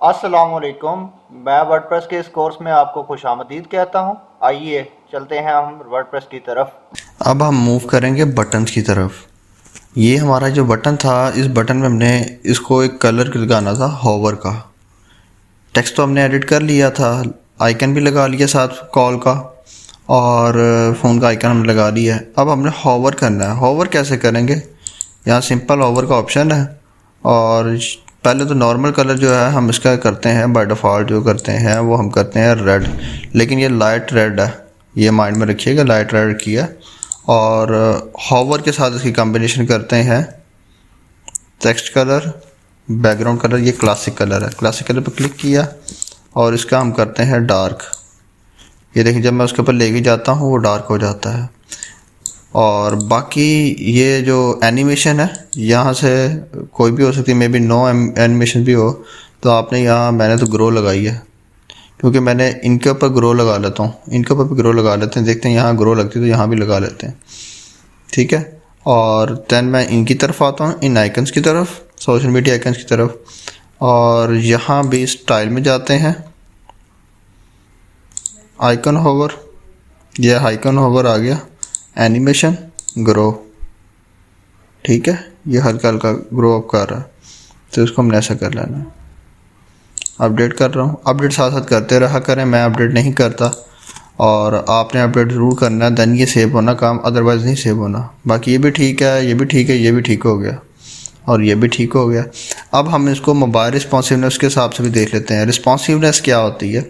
अस्सलामुअलैकुम। मैं वर्डप्रेस के इस कोर्स में आपको खुशामदीद कहता हूँ। आइए चलते हैं हम वर्डप्रेस की तरफ। अब हम मूव करेंगे बटन्स की तरफ। ये हमारा जो बटन था, इस बटन में हमने इसको एक कलर लगाना था हॉवर का। टेक्स्ट तो हमने एडिट कर लिया था, आइकन भी लगा लिया साथ कॉल का, और फ़ोन का आइकन हमने लगा लिया है। अब हमने हॉवर करना है। हॉवर कैसे करेंगे? यहाँ सिंपल हॉवर का ऑप्शन है, और पहले तो नॉर्मल कलर जो है हम इसका करते हैं बाय डिफ़ॉल्ट, जो करते हैं वो हम करते हैं रेड, लेकिन ये लाइट रेड है, ये माइंड में रखिएगा, लाइट रेड किया। और हॉवर के साथ इसकी कॉम्बिनेशन करते हैं टेक्स्ट कलर, बैकग्राउंड कलर, ये क्लासिक कलर है, क्लासिक कलर पर क्लिक किया और इसका हम करते हैं डार्क। ये देखिए जब मैं उसके ऊपर लेके जाता हूँ वो डार्क हो जाता है। और बाकी ये जो एनिमेशन है यहाँ से कोई भी हो सकती है, मे बी नो एनिमेशन भी हो, तो आपने यहाँ, मैंने तो ग्रो लगाई है क्योंकि मैंने इनके ऊपर ग्रो लगा लेता हूँ, इनके ऊपर भी ग्रो लगा लेते हैं, देखते हैं यहाँ ग्रो लगती है तो यहाँ भी लगा लेते हैं, ठीक है। और देन मैं इनकी तरफ आता हूँ, इन आइकन्स की तरफ, सोशल मीडिया आइकन्स की तरफ, और यहाँ भी स्टाइल में जाते हैं, आइकन होवर, यह आइकन होवर आ गया, एनिमेशन, ग्रो, ठीक है। ये हल्का हल्का ग्रो अप कर रहा है, तो इसको हमने ऐसा कर लेना है। अपडेट कर रहा हूँ, अपडेट साथ साथ करते रहा करें, मैं अपडेट नहीं करता और आपने अपडेट ज़रूर करना है, देन ये सेव होना काम, अदरवाइज़ नहीं सेव होना। बाकी ये भी ठीक है, ये भी ठीक है, ये भी ठीक हो गया और ये भी ठीक हो गया। अब हम इसको मोबाइल रिस्पॉन्सिवनेस के हिसाब से भी देख लेते हैं। रिस्पॉन्सिवनेस क्या होती है?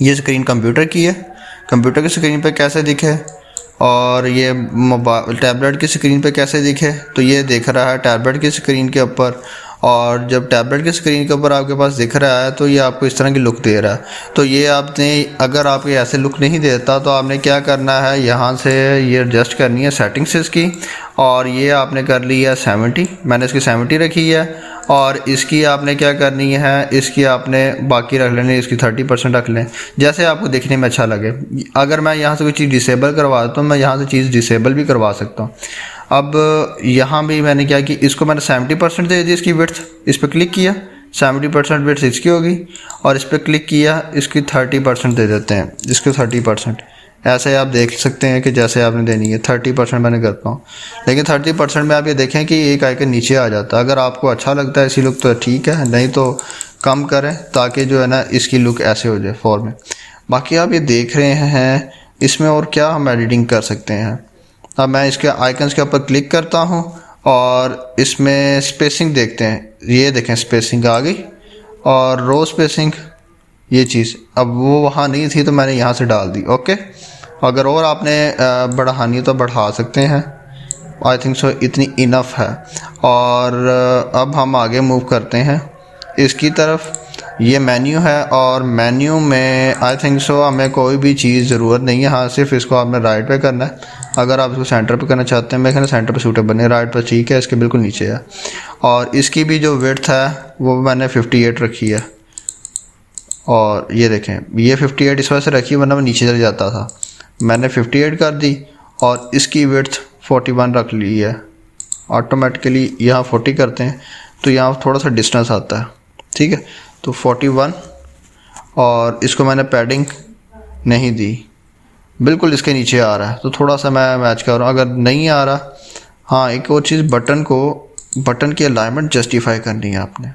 ये स्क्रीन कंप्यूटर की है, कंप्यूटर की स्क्रीन पे कैसे दिखे, और ये मोबाइल टैबलेट की स्क्रीन पे कैसे दिखे, तो ये दिख रहा है टैबलेट की स्क्रीन के ऊपर। और जब टैबलेट की स्क्रीन के ऊपर आपके पास दिख रहा है तो ये आपको इस तरह की लुक दे रहा है। तो ये आपने, अगर आपको ऐसे लुक नहीं देता तो आपने क्या करना है, यहाँ से ये एडजस्ट करनी है सेटिंग्स इसकी, और ये आपने कर ली है 70, मैंने इसकी 70 रखी है। और इसकी आपने क्या करनी है, इसकी आपने बाकी रख लेनी है, इसकी 30% रख लें, जैसे आपको देखने में अच्छा लगे। अगर मैं यहाँ से कोई चीज़ डिसेबल करवा देता हूँ, मैं यहाँ से चीज़ डिसेबल भी करवा सकता हूँ। अब यहाँ भी मैंने क्या कि इसको मैंने 70% दे दी इसकी विड्थ, इस पर क्लिक किया, 70% विड्थ इसकी होगी, और इस पर क्लिक किया, इसकी 30% दे देते हैं, इसके 30%। ऐसे आप देख सकते हैं कि जैसे आपने देनी है, 30% मैंने करता हूँ, लेकिन 30% में आप ये देखें कि एक आइकन नीचे आ जाता है। अगर आपको अच्छा लगता है इसी लुक तो ठीक है, नहीं तो कम करें ताकि जो है ना इसकी लुक ऐसे हो जाए फॉर में। बाकी आप ये देख रहे हैं इसमें और क्या हम एडिटिंग कर सकते हैं। अब मैं इसके आइकन्स के ऊपर क्लिक करता हूँ और इसमें स्पेसिंग देखते हैं, ये देखें स्पेसिंग आ गई, और रो स्पेसिंग, ये चीज़ अब वो वहाँ नहीं थी तो मैंने यहाँ से डाल दी, ओके। अगर और आपने बढ़ानी हो तो बढ़ा सकते हैं, आई थिंक सो इतनी इनफ है। और अब हम आगे मूव करते हैं इसकी तरफ। ये मेन्यू है और मेन्यू में आई थिंक सो हमें कोई भी चीज़ ज़रूरत नहीं है, हाँ सिर्फ इसको आपने राइट पे करना है। अगर आप इसको सेंटर पे करना चाहते हैं, मैं कहना सेंटर पे सूटेबल नहीं, राइट पे ठीक है, इसके बिल्कुल नीचे है। और इसकी भी जो विड्थ है वो मैंने 58 रखी है, और ये देखें ये 58 इस वजह से रखी वरना मैं नीचे चल जाता था, मैंने 58 कर दी, और इसकी विड्थ 41 रख ली है। ऑटोमेटिकली यहाँ 40 करते हैं तो यहाँ थोड़ा सा डिस्टेंस आता है, ठीक है। तो 41, और इसको मैंने पैडिंग नहीं दी, बिल्कुल इसके नीचे आ रहा है, तो थोड़ा सा मैं मैच कर रहा हूँ। अगर नहीं आ रहा, हाँ एक और चीज़, बटन की अलाइनमेंट जस्टिफाई करनी है आपने।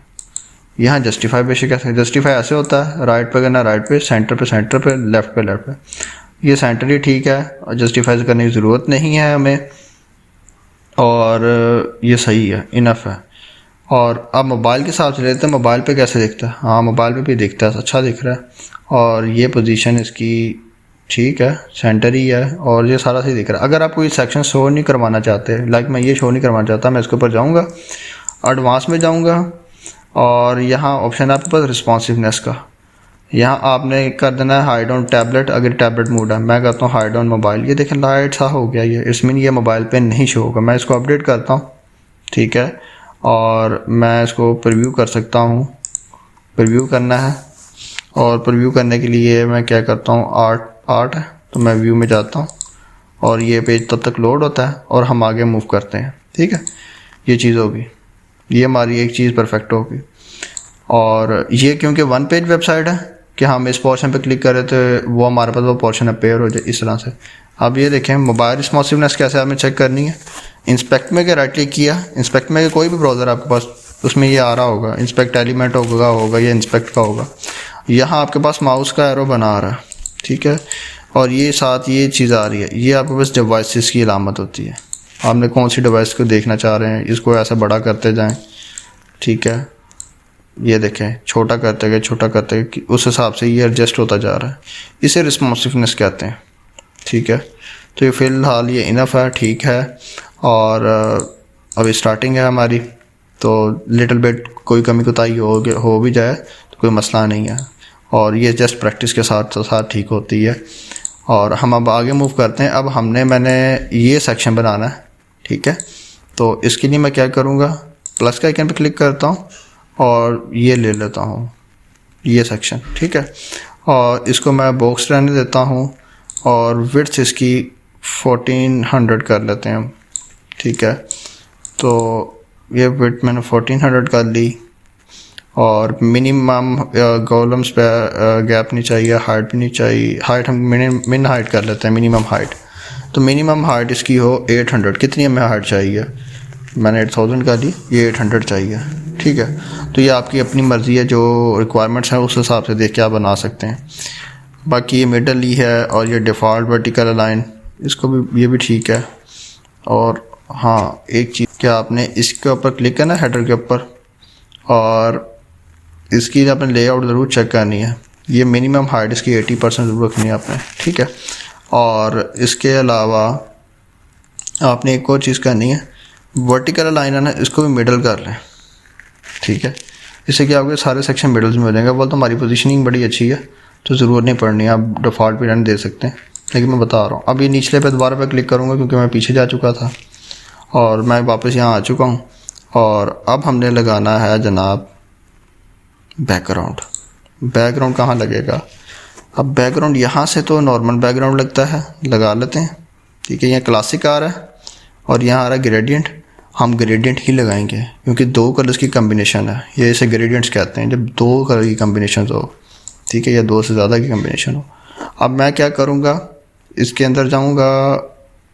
यहाँ जस्टिफाई बेसिक कैसे, जस्टिफाई ऐसे होता है, राइट पे करना राइट पे, सेंटर पे, लेफ़्ट पे लेफ़्ट पे। ये सेंटर ही ठीक है और जस्टिफाई करने की ज़रूरत नहीं है हमें, और ये सही है, इनफ है। और अब मोबाइल के हिसाब से लेते हैं, मोबाइल पे कैसे दिखता है, हाँ मोबाइल पे भी दिखता है, अच्छा दिख रहा है। और ये पोजीशन इसकी ठीक है, सेंटर ही है, और ये सारा सही दिख रहा है। अगर आप कोई सेक्शन शो नहीं करवाना चाहते, लाइक मैं ये शो नहीं करवाना चाहता, मैं इसके ऊपर जाऊँगा, एडवांस में जाऊँगा, और यहाँ ऑप्शन है आपके पास रिस्पॉन्सिवनेस का, यहाँ आपने कर देना है हाइड ऑन टैबलेट। अगर टैबलेट मोड है, मैं कहता हूँ हाइड ऑन मोबाइल, ये देखें लाइट सा हो गया, ये इसमें ये मोबाइल पे नहीं शो होगा। मैं इसको अपडेट करता हूँ, ठीक है, और मैं इसको प्रीव्यू कर सकता हूँ, प्रीव्यू करना है, और प्रीव्यू करने के लिए मैं क्या करता हूँ, आर्ट है तो मैं व्यू में जाता हूँ, और ये पेज तब तक लोड होता है और हम आगे मूव करते हैं, ठीक है। ये चीज़ होगी, ये हमारी एक चीज़ परफेक्ट होगी। और ये क्योंकि वन पेज वेबसाइट है कि हम इस पोर्शन पे क्लिक करें तो वो हमारे पास वो पोर्शन अपेयर हो जाए इस तरह से। अब ये देखें मोबाइल रिस्पॉन्सिवनेस कैसे हमें चेक करनी है। इंस्पेक्ट में के राइट क्लिक किया, इंस्पेक्ट में कोई भी ब्राउज़र आपके पास उसमें ये आ रहा होगा, इंस्पेक्ट एलिमेंट होगा या इंस्पेक्ट का होगा। यहाँ आपके पास माउस का एरो बना आ रहा है, ठीक है, और ये साथ ये चीज़ आ रही है, ये आपके पास डिवाइसेस की अलामत होती है। आपने कौन सी डिवाइस को देखना चाह रहे हैं, इसको ऐसा बड़ा करते जाएं, ठीक है, ये देखें छोटा करते गए उस हिसाब से ये एडजस्ट होता जा रहा है। इसे रिस्पॉन्सिवनेस कहते हैं, ठीक है। तो ये फ़िलहाल ये इनफ है, ठीक है। और अभी स्टार्टिंग है हमारी, तो लिटिल बिट कोई कमी कोताही हो भी जाए तो कोई मसला नहीं है, और ये जस्ट प्रैक्टिस के साथ साथ ठीक होती है। और हम अब आगे मूव करते हैं। अब मैंने ये सेक्शन बनाना है, ठीक है। तो इसके लिए मैं क्या करूँगा, प्लस का आइकन पे क्लिक करता हूँ और ये ले लेता हूँ ये सेक्शन, ठीक है, और इसको मैं बॉक्स रहने देता हूँ और विड्थ इसकी 1400 कर लेते हैं हम, ठीक है। तो ये विड्थ मैंने 1400 कर ली, और मिनिमम कॉलम्स पे गैप नहीं चाहिए, हाइट भी नहीं चाहिए, हाइट हम मिन हाइट कर लेते हैं, मिनिमम हाइट। तो मिनिमम हाइट इसकी हो 800। कितनी हमें हाइट चाहिए, मैंने 8000 का ली, ये 800 चाहिए, ठीक है। तो ये आपकी अपनी मर्ज़ी है, जो रिक्वायरमेंट्स हैं उस हिसाब से देख के आप बना सकते हैं। बाकी ये मिडल ही है, और ये डिफ़ॉल्ट वर्टिकल अलाइन, इसको भी ये भी ठीक है। और हाँ एक चीज़, क्या आपने इसके ऊपर क्लिक करना है हेडर के ऊपर, और इसकी आपने लेआउट ज़रूर चेक करनी है। ये मिनिमम हाइट इसकी 80% ज़रूर रखनी है आपने, ठीक है। और इसके अलावा आपने एक और चीज़ करनी है, वर्टिकल लाइन है ना, इसको भी मिडल कर लें, ठीक है। इससे क्या होगा, सारे सेक्शन मिडल्स में हो जाएंगे। बोल तो हमारी पोजीशनिंग बड़ी अच्छी है, तो ज़रूरत नहीं पड़नी है, आप डिफ़ॉल्ट भी रहने दे सकते हैं, लेकिन मैं बता रहा हूँ। अब ये निचले पे दोबारा पे क्लिक करूँगा क्योंकि मैं पीछे जा चुका था और मैं वापस यहाँ आ चुका हूँ। और अब हमने लगाना है जनाब बैकग्राउंड। बैकग्राउंड कहाँ लगेगा, अब बैकग्राउंड यहाँ से तो नॉर्मल बैकग्राउंड लगता है, लगा लेते हैं, ठीक है। यहाँ क्लासिक आ रहा है और यहाँ आ रहा है ग्रेडियंट, हम ग्रेडियंट ही लगाएंगे क्योंकि दो कलर्स की कम्बिनेशन है, ये इसे ग्रेडियंट्स कहते हैं जब दो कलर की कम्बिनेशन हो, ठीक है, या दो से ज़्यादा की कम्बिनेशन हो। अब मैं क्या करूँगा, इसके अंदर जाऊँगा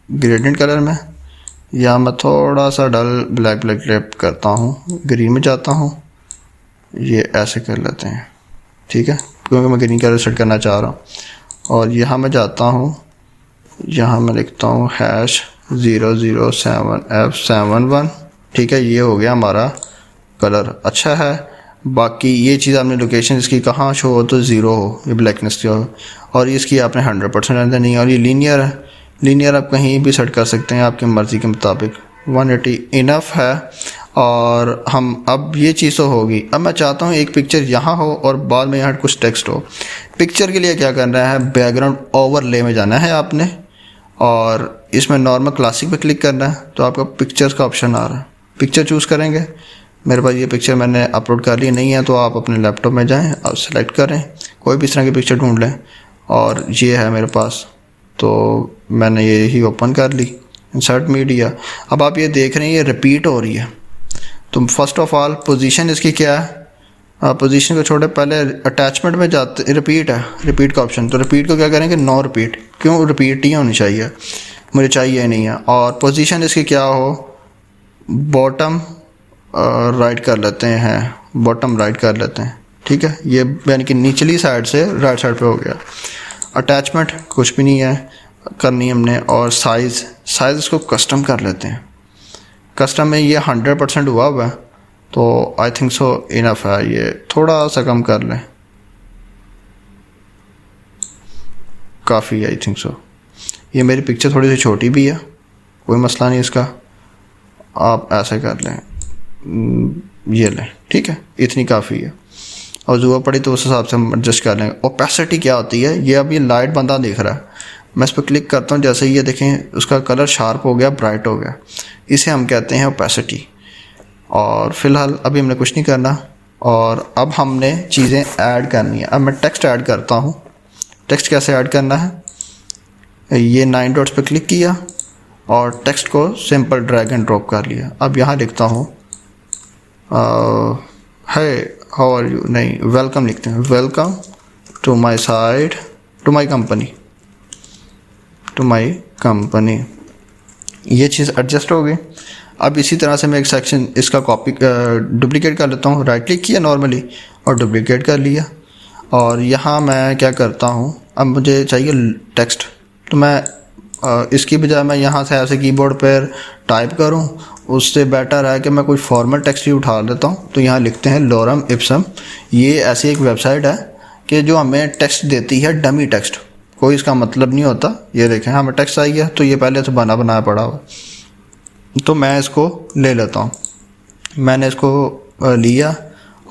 ग्रेडियंट कलर में, या मैं थोड़ा सा डल ब्लैक ब्लैक करता हूँ, ग्रीन में जाता हूँ, ये ऐसे कर लेते हैं, ठीक है, क्योंकि मैं ग्रीन कलर सेट करना चाह रहा हूँ। और यहाँ मैं जाता हूँ, यहाँ मैं लिखता हूँ #007F71, ठीक है, ये हो गया हमारा कलर, अच्छा है। बाकी ये चीज़ आपने लोकेशन इसकी कहाँ शो हो तो 0 हो, ये ब्लैकनेस की हो, और इसकी आपने 100% रहने नहीं है। और ये लीनियर है, लीनियर आप कहीं भी सेट कर सकते हैं आपकी मर्ज़ी के मुताबिक। 180 इनफ है। और हम अब ये चीज़ तो होगी। अब मैं चाहता हूँ एक पिक्चर यहाँ हो और बाद में यहाँ कुछ टेक्स्ट हो। पिक्चर के लिए क्या करना है, बैकग्राउंड ओवरले में जाना है आपने, और इसमें नॉर्मल क्लासिक पे क्लिक करना है, तो आपका पिक्चर्स का ऑप्शन आ रहा है, पिक्चर चूज़ करेंगे। मेरे पास ये पिक्चर मैंने अपलोड कर ली नहीं है, तो आप अपने लैपटॉप में जाएं और सेलेक्ट करें, कोई भी इस तरह की पिक्चर ढूंढ लें, और ये है मेरे पास, तो मैंने ये ही ओपन कर ली, इंसर्ट मीडिया। अब आप ये देख रहे हैं ये रिपीट हो रही है, तो फर्स्ट ऑफ ऑल पोजीशन इसकी क्या है, पोजीशन को छोड़े पहले अटैचमेंट में जाते, रिपीट है, रिपीट का ऑप्शन, तो रिपीट को क्या करेंगे, नो रिपीट, क्यों, रिपीट ही होनी चाहिए, मुझे चाहिए नहीं है। और पोजीशन इसकी क्या हो, बॉटम राइट कर लेते हैं, बॉटम राइट कर लेते हैं, ठीक है, ये यानी कि निचली साइड से राइट साइड पे हो गया। अटैचमेंट कुछ भी नहीं है करनी हमने। और साइज़ इसको कस्टम कर लेते हैं, कस्टम में ये 100% हुआ है, तो आई थिंक सो इनफ है, ये थोड़ा सा कम कर लें, काफ़ी है, आई थिंक सो। ये मेरी पिक्चर थोड़ी सी छोटी भी है, कोई मसला नहीं इसका, आप ऐसे कर लें, ये लें, ठीक है, इतनी काफ़ी है। और ज़रूरत पड़ी तो उस हिसाब से हम एडजस्ट कर लेंगे। ओपेसिटी क्या होती है, ये अब ये लाइट बंदा दिख रहा है, मैं इस पर क्लिक करता हूँ, जैसे ये देखें उसका कलर शार्प हो गया, ब्राइट हो गया, इसे हम कहते हैं ओपेसिटी। और फ़िलहाल अभी हमने कुछ नहीं करना, और अब हमने चीज़ें ऐड करनी है। अब मैं टेक्स्ट ऐड करता हूँ। टेक्स्ट कैसे ऐड करना है, ये 9 डॉट्स पे क्लिक किया और टेक्स्ट को सिंपल ड्रैग एंड ड्रॉप कर लिया। अब यहाँ लिखता हूँ है हाउ आर यू, नहीं वेलकम लिखते हैं, welcome to my site, to my company. ये चीज़ एडजस्ट हो गई। अब इसी तरह से मैं एक सेक्शन इसका कॉपी डुप्लीकेट कर लेता हूँ। राइट क्लिक किया नॉर्मली और डुप्लीकेट कर लिया। और यहाँ मैं क्या करता हूँ, अब मुझे चाहिए टेक्स्ट, तो मैं इसकी बजाय मैं यहाँ से ऐसे कीबोर्ड पर टाइप करूँ, उससे बेटर है कि मैं कोई फॉर्मल टेक्स्ट ही उठा लेता हूँ। तो यहाँ लिखते हैं लोरम इप्सम। ये ऐसी एक वेबसाइट है कि जो हमें टेक्स्ट देती है, डमी टेक्स्ट, कोई इसका मतलब नहीं होता। ये देखें हमें टेक्स्ट आई है, तो ये पहले से बना बनाया पड़ा हुआ, तो मैं इसको ले लेता हूँ। मैंने इसको लिया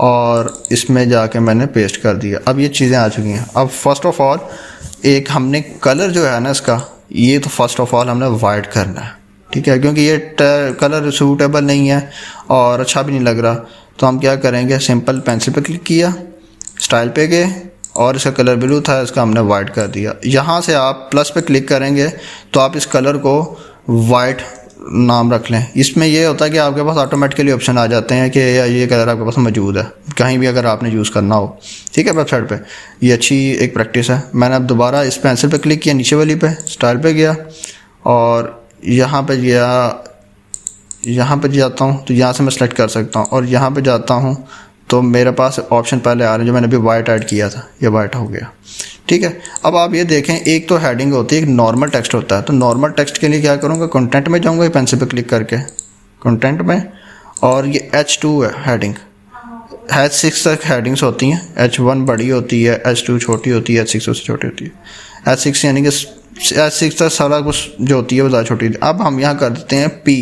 और इसमें जाके मैंने पेस्ट कर दिया। अब ये चीज़ें आ चुकी हैं। अब फर्स्ट ऑफ ऑल एक हमने कलर जो है ना इसका, ये तो फर्स्ट ऑफ ऑल हमने वाइट करना है, ठीक है, क्योंकि ये कलर सूटेबल नहीं है और अच्छा भी नहीं लग रहा। तो हम क्या करेंगे, सिंपल पेंसिल पे क्लिक किया, स्टाइल पे गए और इसका कलर ब्लू था, इसका हमने वाइट कर दिया। यहाँ से आप प्लस पे क्लिक करेंगे तो आप इस कलर को वाइट नाम रख लें। इसमें ये होता है कि आपके पास ऑटोमेटिकली ऑप्शन आ जाते हैं कि ये कलर आपके पास मौजूद है कहीं भी अगर आपने यूज़ करना हो, ठीक है, वेबसाइट पे। ये अच्छी एक प्रैक्टिस है। मैंने अब दोबारा इस पेंसिल पे क्लिक किया, नीचे वाली पे स्टाइल पे गया और यहाँ पे गया, यहाँ पे जाता हूँ तो यहाँ से मैं सेलेक्ट कर सकता हूँ और यहाँ पे जाता हूँ तो मेरे पास ऑप्शन पहले आ रहे हैं जो मैंने अभी वाइट ऐड किया था, ये वाइट हो गया, ठीक है। अब आप ये देखें, एक तो हेडिंग होती है, एक नॉर्मल टेक्स्ट होता है। तो नॉर्मल टेक्स्ट के लिए क्या करूँगा, कंटेंट में जाऊँगा, पेंसिल पे क्लिक करके कंटेंट में, और ये H2 है हेडिंग। H6 तक हेडिंग्स होती हैं, H1 बड़ी होती है, H2 छोटी होती है, H6 उससे छोटी होती है। H6 यानी कि H6 तक सारा कुछ जो होती है वो ज़्यादा छोटी होती है। अब हम यहाँ कर देते हैं P,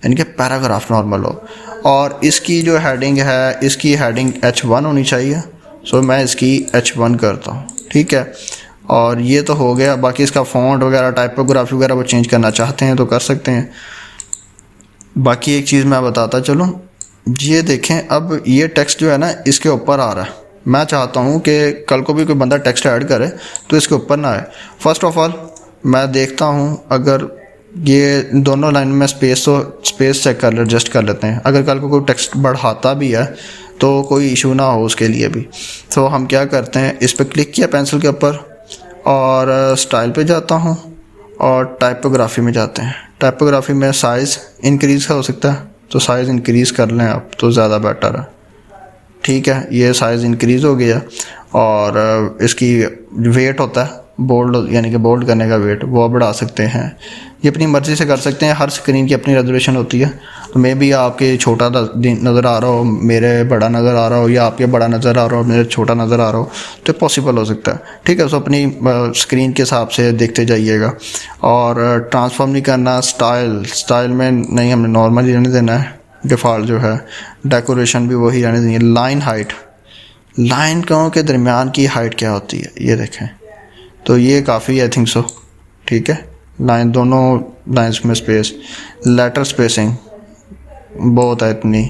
यानी कि पैराग्राफ नॉर्मल हो, और इसकी जो हेडिंग है, इसकी हेडिंग H1 होनी चाहिए। सो मैं इसकी H1 करता हूँ, ठीक है। और ये तो हो गया। बाकी इसका फ़ॉन्ट वगैरह, टाइपोग्राफी वगैरह वो चेंज करना चाहते हैं तो कर सकते हैं। बाकी एक चीज़ मैं बताता चलूँ, ये देखें, अब ये टेक्स्ट जो है ना इसके ऊपर आ रहा है। मैं चाहता हूँ कि कल को भी कोई बंदा टेक्स्ट ऐड करे तो इसके ऊपर ना आए। फर्स्ट ऑफ ऑल मैं देखता हूँ, अगर ये दोनों लाइन में स्पेस चेक कर ले, एडजस्ट कर लेते हैं। अगर कल को कोई टेक्स्ट बढ़ाता भी है तो कोई इशू ना हो उसके लिए भी। तो हम क्या करते हैं, इस पर क्लिक किया पेंसिल के ऊपर और स्टाइल पे जाता हूँ और टाइपोग्राफी में जाते हैं। टाइपोग्राफी में साइज़ इंक्रीज़ हो सकता है तो साइज़ इंक्रीज़ कर लें आप तो ज़्यादा बेटर है, ठीक है। ये साइज़ इंक्रीज़ हो गया और इसकी वेट होता है बोल्ड, यानी कि बोल्ड करने का वेट, वो बढ़ा सकते हैं। ये अपनी मर्ज़ी से कर सकते हैं। हर स्क्रीन की अपनी रेजोल्यूशन होती है। तो मे भी आपके छोटा नज़र आ रहा हो, मेरे बड़ा नज़र आ रहा हो, या आपके बड़ा नज़र आ रहा हो, मेरे छोटा नज़र आ रहा हो, तो पॉसिबल हो सकता है, ठीक है। सो अपनी स्क्रीन के हिसाब से देखते जाइएगा। और ट्रांसफॉर्म नहीं करना, स्टाइल में नहीं, हमने नॉर्मल रहने देना है। डिफ़ॉल्ट जो है, डेकोरेशन भी वही रहने देनी है। लाइन हाइट, लाइन कों के दरमियान की हाइट क्या होती है ये देखें, तो ये काफ़ी आई थिंक सो, ठीक है। लाइन, दोनों लाइंस में स्पेस, लेटर स्पेसिंग बहुत है, इतनी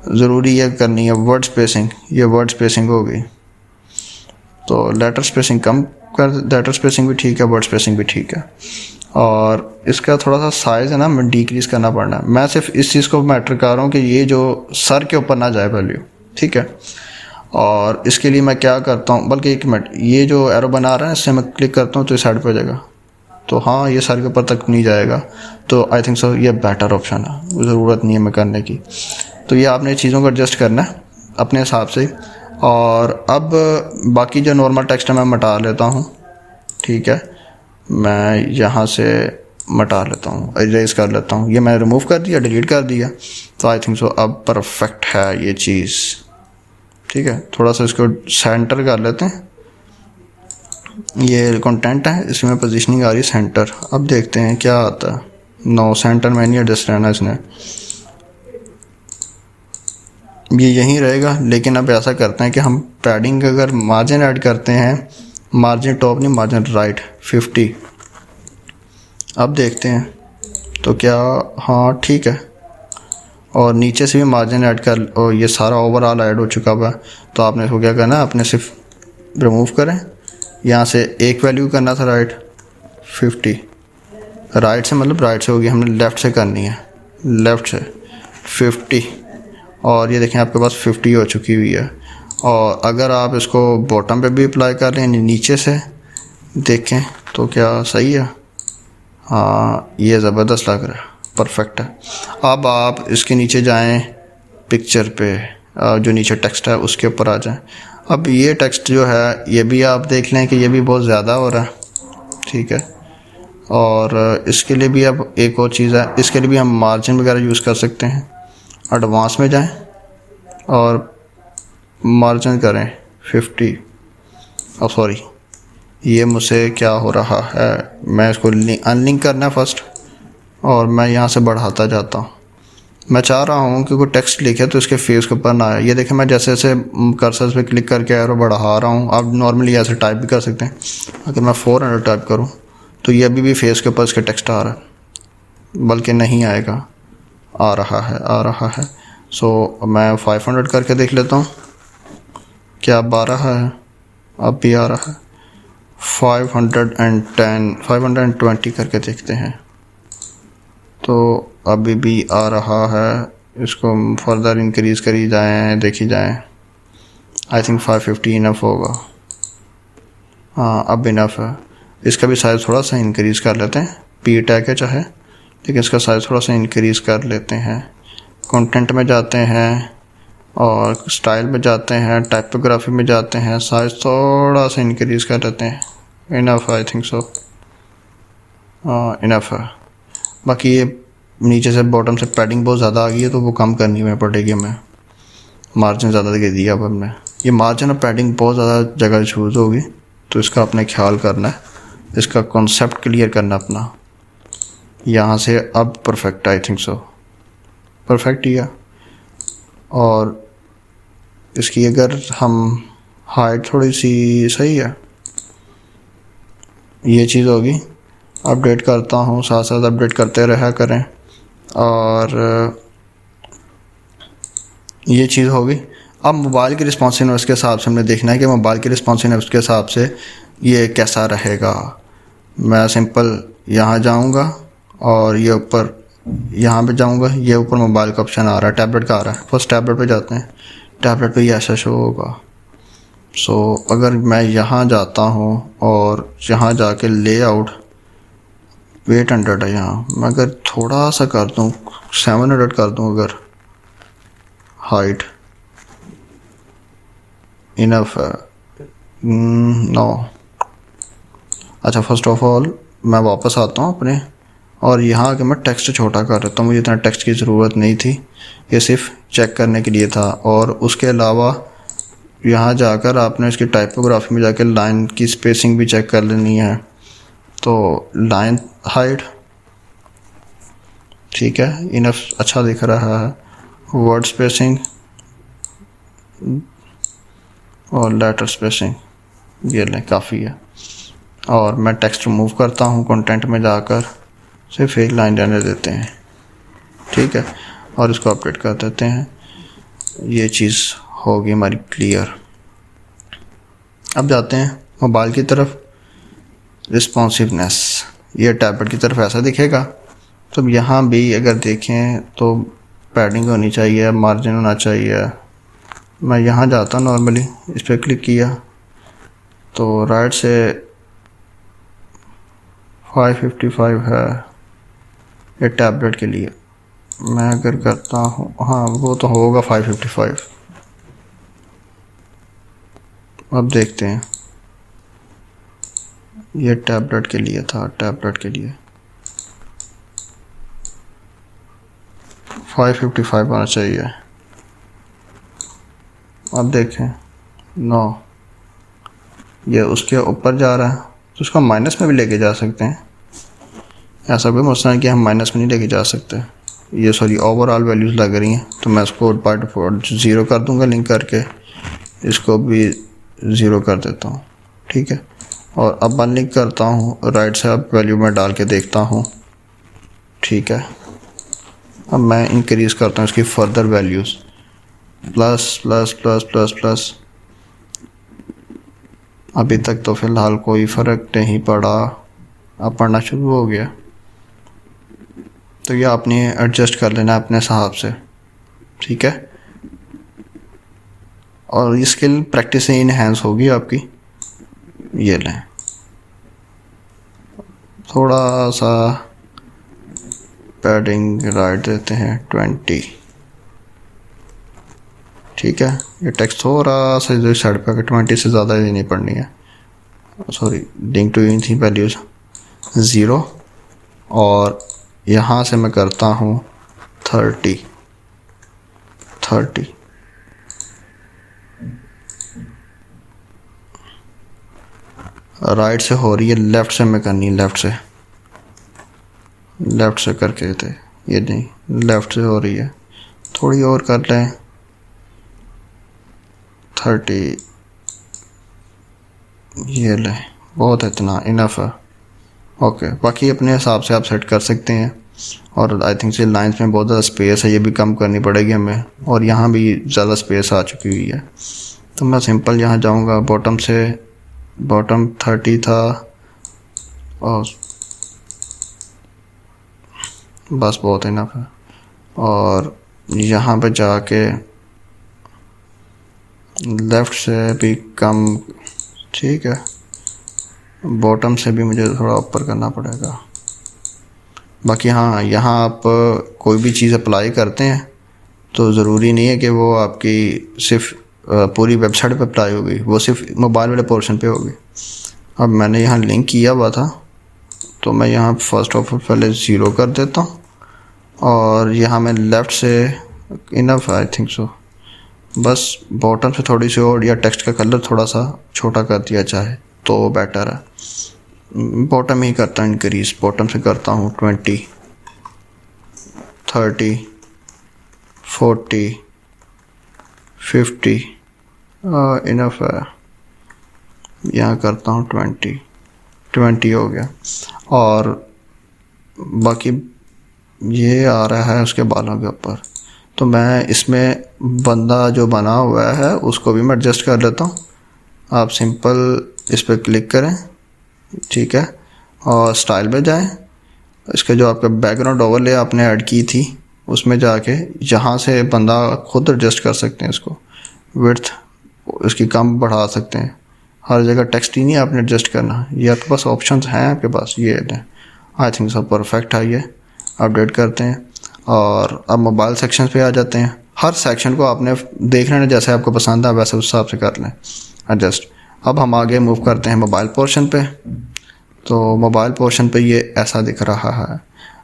ज़रूरी है करनी है। वर्ड स्पेसिंग, ये वर्ड स्पेसिंग हो गई, तो लेटर स्पेसिंग कम कर, लेटर स्पेसिंग भी ठीक है, वर्ड स्पेसिंग भी ठीक है। और इसका थोड़ा सा साइज़ है ना, मैं डिक्रीज़ करना पड़ना है। मैं सिर्फ इस चीज़ को मैटर कर रहा हूँ कि ये जो सर के ऊपर ना जाए वैल्यू, ठीक है। और इसके लिए मैं क्या करता हूँ, बल्कि एक मिनट, ये जो एरो बना रहा है इससे मैं क्लिक करता हूँ तो इस साइड पर जाएगा, तो हाँ ये सर के ऊपर तक नहीं जाएगा। तो आई थिंक सो ये बेटर ऑप्शन है, ज़रूरत नहीं है मैं करने की। तो ये आपने चीज़ों को एडजस्ट करना है अपने हिसाब से। और अब बाकी जो नॉर्मल टेक्स्ट है मैं मिटा लेता हूँ, ठीक है। मैं यहाँ से मिटा लेता हूँ, इरेज कर लेता हूँ। ये मैंने रिमूव कर दिया, डिलीट कर दिया। तो आई थिंक सो अब परफेक्ट है ये चीज़, ठीक है। थोड़ा सा इसको सेंटर कर लेते हैं। ये कंटेंट है, इसमें पोजीशनिंग आ रही है सेंटर। अब देखते हैं क्या आता है। नो, सेंटर में नहीं एडजस्ट रहना इसने, ये यहीं रहेगा। लेकिन अब ऐसा करते हैं कि हम पैडिंग, अगर मार्जिन ऐड करते हैं, मार्जिन टॉप नहीं, मार्जिन राइट 50। अब देखते हैं तो क्या, हाँ ठीक है। और नीचे से भी मार्जिन ऐड कर, और ये सारा ओवरऑल ऐड हो चुका हुआ। तो आपने इसको क्या करना है, आपने सिर्फ रिमूव करें, यहाँ से एक वैल्यू करना था राइट 50, राइट से मतलब राइट से होगी, हमने लेफ़्ट से करनी है, लेफ़्ट से 50। और ये देखें आपके पास 50 हो चुकी हुई है। और अगर आप इसको बॉटम पे भी अप्लाई कर लें नीचे से देखें तो क्या सही है। हाँ ये ज़बरदस्त लग रहा है, परफेक्ट है। अब आप इसके नीचे जाएं पिक्चर पे, जो नीचे टेक्स्ट है उसके ऊपर आ जाएं। अब ये टेक्स्ट जो है ये भी आप देख लें कि ये भी बहुत ज़्यादा हो रहा है, ठीक है। और इसके लिए भी अब एक और चीज़ है, इसके लिए भी हम मार्जिन वगैरह यूज़ कर सकते हैं। एडवांस में जाएं और मार्जिन करें 50। अब सॉरी, ये मुझसे क्या हो रहा है, मैं इसको अनलिंक करना है फर्स्ट और मैं यहाँ से बढ़ाता जाता हूँ। मैं चाह रहा हूँ कि कोई टेक्स्ट लिखे तो इसके फेस के ऊपर ना आए। ये देखें मैं जैसे जैसे कर्सर पे क्लिक करके एरो बढ़ा रहा हूँ। आप नॉर्मली ऐसे टाइप भी कर सकते हैं। अगर मैं 400 टाइप करूँ तो ये अभी भी फेस के ऊपर इसके टेक्स्ट आ रहा है, बल्कि नहीं आएगा, आ रहा है। सो मैं 500 करके देख लेता हूँ क्या अब आ रहा है, अब भी आ रहा है। 510 520 करके देखते हैं तो अभी भी आ रहा है। इसको फर्दर इंक्रीज़ करी जाएँ, देखी जाएँ। आई थिंक 550 इनफ होगा। हाँ अब इनफ है। इसका भी साइज़ थोड़ा सा इंक्रीज़ कर लेते हैं, पी टैग है चाहे, लेकिन इसका साइज़ थोड़ा सा इंक्रीज़ कर लेते हैं। कंटेंट में जाते हैं और स्टाइल में जाते हैं, टाइपोग्राफी में जाते हैं, साइज़ थोड़ा सा इंक्रीज़ कर लेते हैं। इनफ आई थिंक सो, हाँ इनफ है। बाकी ये नीचे से बॉटम से पैडिंग बहुत ज़्यादा आ गई है तो वो कम करनी में पड़ेगी हमें। मार्जिन ज़्यादा दे दिया अब हमने, ये मार्जिन और पैडिंग बहुत ज़्यादा जगह यूज़ होगी तो इसका अपने ख्याल करना है, इसका कॉन्सेप्ट क्लियर करना अपना। यहाँ से अब perfect, I think so perfect ही है। और इसकी अगर हम हाइट थोड़ी सी सही है, ये चीज़ होगी। अपडेट करता हूँ, साथ साथ अपडेट करते रहा करें। और ये चीज़ होगी। अब मोबाइल की रिस्पॉन्सिवनेस के हिसाब से हमने देखना है कि मोबाइल की रिस्पॉन्सिवनेस के हिसाब से ये कैसा रहेगा। मैं सिंपल यहाँ जाऊँगा और ये ऊपर यहाँ पे जाऊँगा, ये ऊपर मोबाइल का ऑप्शन आ रहा है, टैबलेट का आ रहा है। फर्स्ट टैबलेट पे जाते हैं, टैबलेट पे ये ऐसा शो होगा। सो अगर मैं यहाँ जाता हूँ और यहाँ जाके लेआउट 800 है यहाँ, मैं अगर थोड़ा सा कर दूँ 700 कर दूँ, अगर हाइट इनफ है नो। अच्छा फर्स्ट ऑफ ऑल मैं वापस आता हूँ अपने और यहाँ के मैं टेक्स्ट छोटा कर देता हूँ। मुझे इतना टेक्स्ट की ज़रूरत नहीं थी, ये सिर्फ चेक करने के लिए था। और उसके अलावा यहाँ जाकर आपने इसकी टाइपोग्राफी में जाकर लाइन की स्पेसिंग भी चेक कर लेनी है। तो लाइन हाइट ठीक है, इनफ अच्छा दिख रहा है। वर्ड स्पेसिंग और लेटर स्पेसिंग ये लें काफ़ी है। और मैं टेक्स्ट रिमूव करता हूँ, कंटेंट में जाकर सिर्फ एक लाइन रहने देते हैं, ठीक है। और इसको अपडेट कर देते हैं। ये चीज़ होगी हमारी क्लियर। अब जाते हैं मोबाइल की तरफ। रिस्पॉन्सिवनेस ये टैबलेट की तरफ ऐसा दिखेगा। तो यहाँ भी अगर देखें तो पैडिंग होनी चाहिए, मार्जिन होना चाहिए। मैं यहाँ जाता नॉर्मली, इस पर क्लिक किया तो राइट से 555 है ये टैबलेट के लिए। मैं अगर करता हूँ, हाँ वो तो होगा 555। अब देखते हैं, ये टैबलेट के लिए था, टैबलेट के लिए 555 आना चाहिए। अब देखें नो, ये उसके ऊपर जा रहा है तो उसको माइनस में भी लेके जा सकते हैं। ऐसा कोई मसला है कि हम माइनस में नहीं लेके जा सकते। ये सॉरी ओवरऑल वैल्यूज़ लग रही हैं तो मैं इसको बाय डिफ़ॉल्ट 0 कर दूंगा, लिंक करके इसको भी 0 कर देता हूँ, ठीक है। और अब मैं लिंक करता हूँ, राइट से अब वैल्यू में डाल के देखता हूँ, ठीक है। अब मैं इंक्रीज़ करता हूँ इसकी further values, plus plus plus plus plus. अभी तक तो फ़िलहाल कोई फ़र्क नहीं पड़ा, अब पढ़ना शुरू हो गया। तो ये आपने एडजस्ट कर लेना अपने हिसाब से, ठीक है। और ये स्किल प्रैक्टिस से इनहेंस होगी आपकी। ये लें, थोड़ा सा पैडिंग राइट देते हैं 20, ठीक है। ये टेक्स्ट थोड़ा सा इधर साइड पे 20 से ज़्यादा ही नहीं पढ़नी है, सॉरी लिंक टू इन थी वैल्यूज़ 0, और यहाँ से मैं करता हूँ 30। राइट से हो रही है, लेफ़्ट से मैं करनी है, लेफ़्ट से करके थे, ये नहीं लेफ़्ट से हो रही है, थोड़ी और कर लें 30। ये लें, बहुत इतना इनफ है। ओके, बाकी अपने हिसाब से आप सेट कर सकते हैं। और आई थिंक से लाइंस में बहुत ज़्यादा स्पेस है, ये भी कम करनी पड़ेगी हमें, और यहाँ भी ज़्यादा स्पेस आ चुकी हुई है। तो मैं सिंपल यहाँ जाऊँगा बॉटम से, बॉटम 30 था और बस बहुत इनफ है। और यहाँ पे जाके लेफ़्ट से भी कम, ठीक है, बॉटम से भी मुझे थोड़ा ऊपर करना पड़ेगा। बाकी हाँ, यहाँ आप कोई भी चीज़ अप्लाई करते हैं तो ज़रूरी नहीं है कि वो आपकी सिर्फ पूरी वेबसाइट पे अप्लाई होगी, वो सिर्फ मोबाइल वाले पोर्शन पे होगी। अब मैंने यहाँ लिंक किया हुआ था, तो मैं यहाँ फर्स्ट ऑफ ऑल पहले 0 कर देता हूँ, और यहाँ मैं लेफ़्ट से इनफ आई थिंक सो, बस बॉटम से थोड़ी सी और, या टेक्स्ट का कलर थोड़ा सा छोटा कर दिया चाहे तो बेटर है। बॉटम ही करता हूँ इंक्रीज, बॉटम से करता हूँ 20, 30, 40, 50, इनफ है। यहाँ करता हूँ 20 हो गया। और बाकी ये आ रहा है उसके बालों के ऊपर, तो मैं इसमें बंदा जो बना हुआ है उसको भी मैं एडजस्ट कर लेता हूँ। आप सिंपल इस पर क्लिक करें, ठीक है, और स्टाइल में जाएं, इसके जो आपका बैकग्राउंड ओवरले आपने ऐड की थी उसमें जाके यहाँ से बंदा खुद एडजस्ट कर सकते हैं इसको, विड्थ इसकी कम बढ़ा सकते हैं। हर जगह टेक्स्ट ही नहीं आपने एडजस्ट करना, ये आपके पास ऑप्शंस हैं आपके पास, ये आई थिंक सब परफेक्ट है। ये अपडेट करते हैं और अब मोबाइल सेक्शन पे आ जाते हैं। हर सेक्शन को आपने देख लेना, जैसे आपको पसंद है वैसे उस हिसाब से कर लें एडजस्ट। अब हम आगे मूव करते हैं मोबाइल पोर्शन पे। तो मोबाइल पोर्शन पे ये ऐसा दिख रहा है।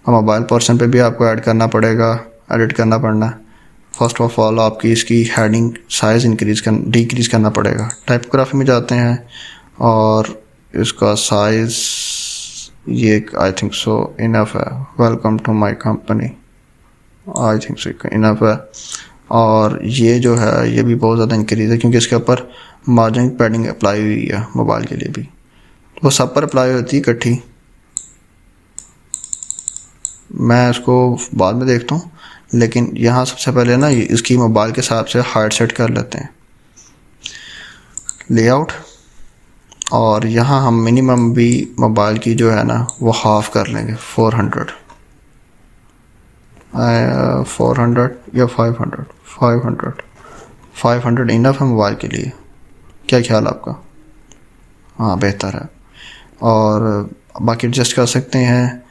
अब मोबाइल पोर्शन पे भी आपको ऐड करना पड़ेगा, एडिट करना पड़ना। फर्स्ट ऑफ ऑल आपकी इसकी हेडिंग साइज़ डिक्रीज़ करना पड़ेगा। टाइपोग्राफी में जाते हैं और इसका साइज़ ये आई थिंक सो इनफ है। Welcome to my company, I think so enough है। और ये जो है ये भी बहुत ज़्यादा इंक्रीज़ है क्योंकि इसके ऊपर मार्जिन पैडिंग अप्लाई हुई है मोबाइल के लिए भी, वो सब पर अप्लाई होती है इकट्ठी। मैं इसको बाद में देखता हूँ, लेकिन यहाँ सबसे पहले ना इसकी मोबाइल के हिसाब से हाइट सेट कर लेते हैं, लेआउट। और यहाँ हम मिनिमम भी मोबाइल की जो है ना वो हाफ कर लेंगे, 400 या 500 इनफ है मोबाइल के लिए। क्या ख्याल आपका? हाँ बेहतर है। और बाकी एडजस्ट कर सकते हैं।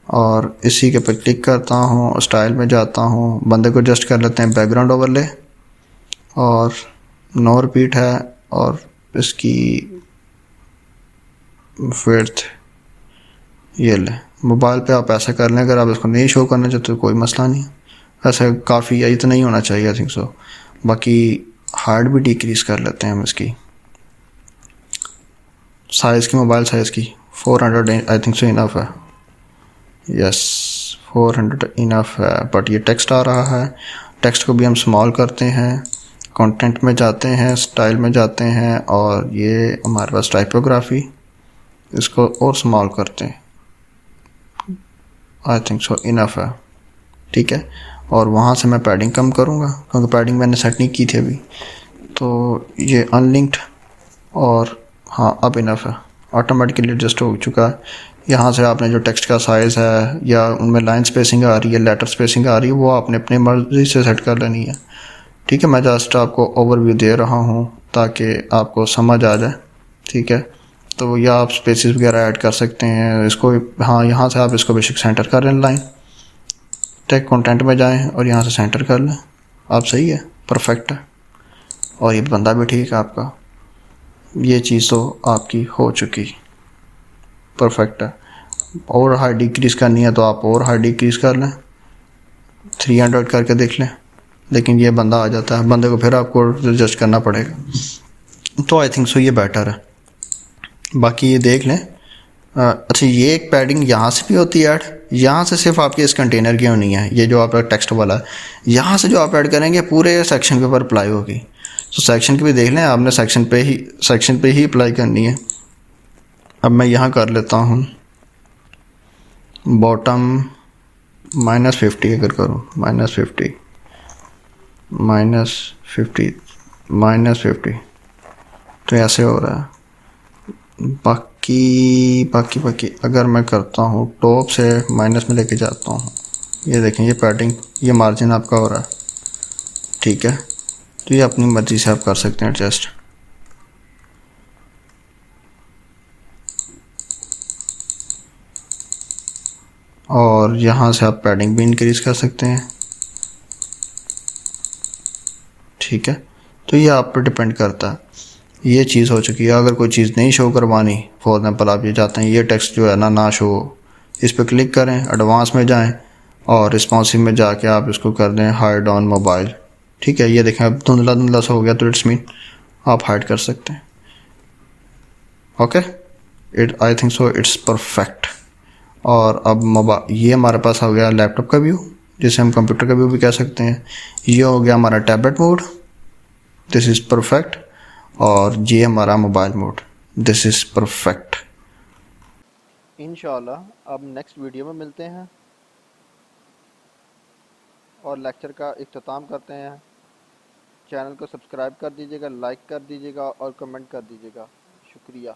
और इसी के पर क्लिक करता हूँ, स्टाइल में जाता हूँ, बंदे को एडजस्ट कर लेते हैं, बैकग्राउंड ओवरले और नो रिपीट है। और इसकी विड्थ ये ले, मोबाइल पे आप ऐसा कर लें। अगर आप इसको नहीं शो करना चाहते तो कोई मसला नहीं, ऐसा काफ़ी है, इतना ही होना चाहिए आई थिंक सो। बाकी हाइट भी डिक्रीज़ कर लेते हैं हम इसकी, साइज़ की, मोबाइल साइज़ की 400 आई थिंक सो इनफ है। यस 400 इनफ है। बट ये टेक्स्ट आ रहा है, टेक्स्ट को भी हम स्मॉल करते हैं, कंटेंट में जाते हैं, स्टाइल में जाते हैं, और ये हमारे पास टाइपोग्राफी, इसको और स्मॉल करते हैं। आई थिंक सो इनफ है, ठीक है। और वहाँ से मैं पैडिंग कम करूँगा क्योंकि पैडिंग मैंने सेट नहीं की थी अभी। तो ये अनलिंक्ड, और हाँ अब इनफ है, ऑटोमेटिकली एडजस्ट हो चुका है। यहाँ से आपने जो टेक्स्ट का साइज़ है या उनमें लाइन स्पेसिंग आ रही है, लेटर स्पेसिंग आ रही है, वो आपने अपनी मर्ज़ी से सेट कर लेनी है, ठीक है, मैं जस्ट आपको ओवरव्यू दे रहा हूँ ताकि आपको समझ आ जाए। ठीक है, तो या आप स्पेसिस वगैरह ऐड कर सकते हैं इसको। हाँ, यहाँ से आप इसको बेसिक सेंटर कर लें, लाइन टेक कंटेंट में जाएं और यहाँ से सेंटर कर लें। आप सही है, परफेक्ट है। और ये बंदा भी ठीक है आपका। ये चीज़ तो आपकी हो चुकी, परफेक्ट है। और हाई डिक्रीज़ करनी है तो आप और हाई डिक्रीज़ कर लें, 300 करके देख लें। लेकिन ये बंदा आ जाता है, बंदे को फिर आपको एडजस्ट करना पड़ेगा। तो आई थिंक सो ये बेटर है। बाकी ये देख लें। अच्छा, ये एक पैडिंग यहाँ से भी होती है ऐड, यहाँ से सिर्फ आपके इस कंटेनर की होनी है। ये जो आपका टेक्स्ट वाला है, यहाँ से जो आप ऐड करेंगे पूरे सेक्शन के ऊपर अप्लाई होगी। तो सेक्शन की भी देख लें, आपने सेक्शन पे ही अप्लाई करनी है। अब मैं यहाँ कर लेता हूँ बॉटम -50। अगर करूँ -50 -50 तो ऐसे हो रहा है। बाकी अगर मैं करता हूँ टॉप से माइनस में लेके जाता हूँ, ये देखें, ये पैडिंग, ये मार्जिन आपका हो रहा है। ठीक है, तो ये अपनी मर्ज़ी से आप कर सकते हैं एडजस्ट। और यहाँ से आप पैडिंग भी इंक्रीज़ कर सकते हैं। ठीक है, तो ये आप पर डिपेंड करता है। ये चीज़ हो चुकी है। अगर कोई चीज़ नहीं शो करवानी, फॉर एग्जाम्पल आप ये चाहते हैं ये टेक्स्ट जो है ना शो हो, इस पर क्लिक करें, एडवांस में जाएं और रिस्पॉन्सिव में जाके आप इसको कर दें हाइड ऑन मोबाइल। ठीक है, ये देखें अब धुंधला धुंधला सा हो गया, तो इट्स मीन आप हाइड कर सकते हैं। Okay, I think so it's perfect. और अब मोबाइल, ये हमारे पास हो गया लैपटॉप का व्यू, जिसे हम कंप्यूटर का व्यू भी कह सकते हैं। ये हो गया हमारा tablet mode, this is perfect. और ये हमारा mobile mode, this is perfect. इंशाल्लाह अब नेक्स्ट वीडियो में मिलते हैं और लेक्चर का इख्तिताम करते हैं। चैनल को सब्सक्राइब कर दीजिएगा, लाइक कर दीजिएगा और कमेंट कर दीजिएगा। शुक्रिया।